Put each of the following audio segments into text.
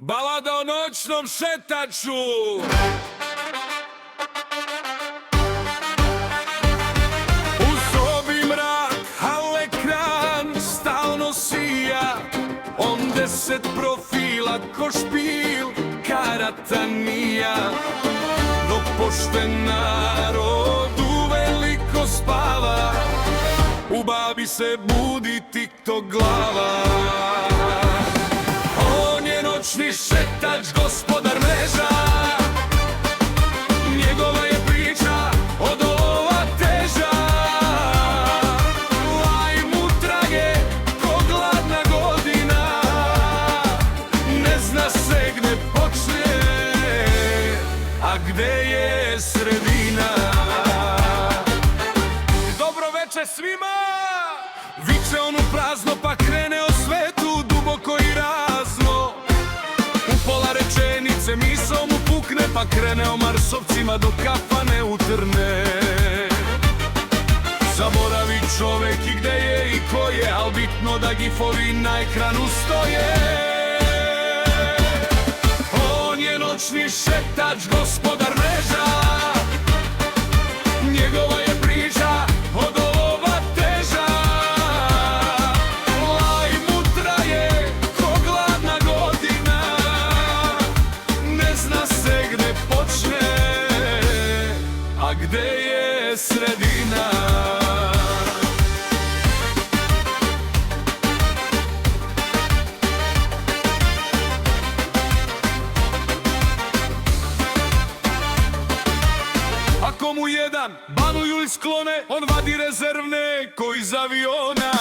Balada o noćnom šetaču. U sobi mrak, al ekran stalno sija. On 10 profila ko špil, karata nija. Dok pošten narod uveliko spava, u babi se budi TikTok glava. On je noćni šetač, gospodar mreža. Njegova je priča od olova teža. Laj mu trage ko gladna godina. Ne zna se gde počne, a gde je sredina. Dobro veče svima! Viče on u prazno pa krene o svetu duboko i razno. U pola rečenice misao mu pukne pa krene o Marsovcima dok kafa ne utrne. Zaboravi čovek i gde je i ko je, al bitno da gifovi na ekranu stoje. On je noćni šetač, gospodar mreža. Njegova je priča od olova teža. Laj mu traje ko gladna godina. Ne zna se gde počne, a gde je sredina. Ako mu jedan banuju iz sklone, on vadi rezervne ko iz aviona.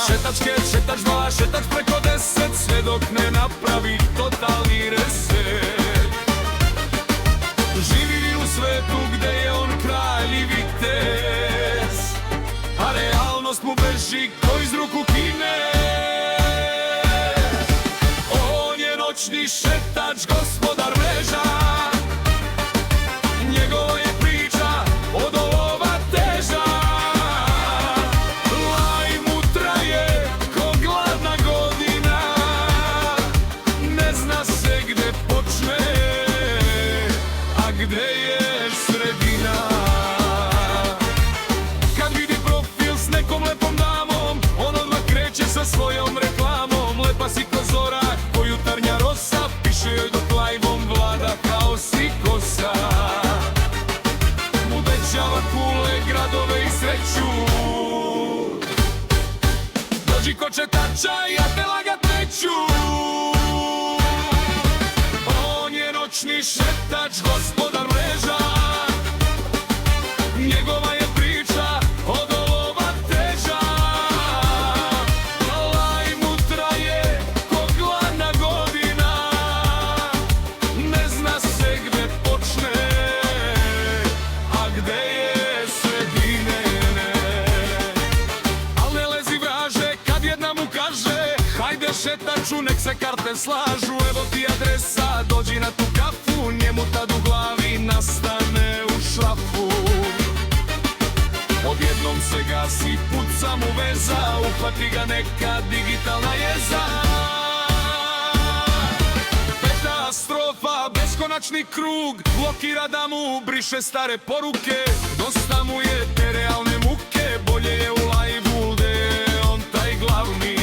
Šetač dva, šetač preko 10, sve dok ne napravi totalni reset. Živi u svetu gde je on kralj i vitez, a realnost mu beži ko iz ruku Kine. On je noćni šetač, gospodar mreža. Njegova je priča od olova teža. Laj mu traje ko gladna godina. Ne zna se gde počne, a gde je sredina. Kad vidi profil s nekom lepom damom, on odmah kreće sa svojom reklamom. Lepa si ko zora, ko jutarnja rosa, piše joj dok lajvom vlada haos i kosa. Obećava kule, gradove i sreću. Dođi ko četača, ja te lagat neću. On je noćni šetač, gospodar mreža. Njegova je priča od olova teža. Laj mu traje ko gladna godina. Ne zna se gde počne, a gde je sredine. Al ne lezi vraže kad jedna mu kaže, hajde šetaču nek se karte slažu. Evo ti adresa, dođi na tu kafu. Njemu tad u glavi nastane u šrafu. Odjednom se gasi, puca mu veza, uhvati ga neka digitalna jeza. Katastrofa, beskonačni krug, blokira da mu briše stare poruke. Dosta mu je te realne muke, bolje je u lajvu gde je on taj glavni.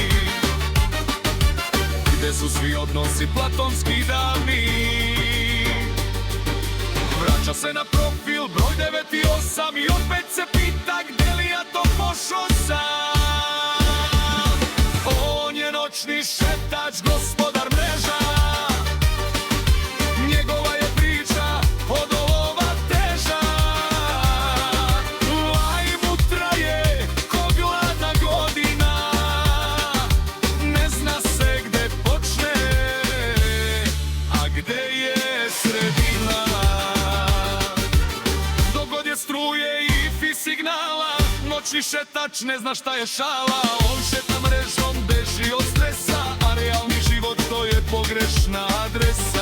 Gde su svi odnosi platonski davni. Vraća se na profil broj 9 i 8 i opet se pita gde li ja to pošao sam. On je noćni šetač, gospodar mreža. Njegova je priča od olova teža. Laj mu traje ko gladna godina. Ne zna se gde počne, a gde je sredina. Dok god je struje i fi signala, noćni šetač ne zna šta je šala. On šeta mrežom, beži od stresa, a realni život to je pogrešna adresa.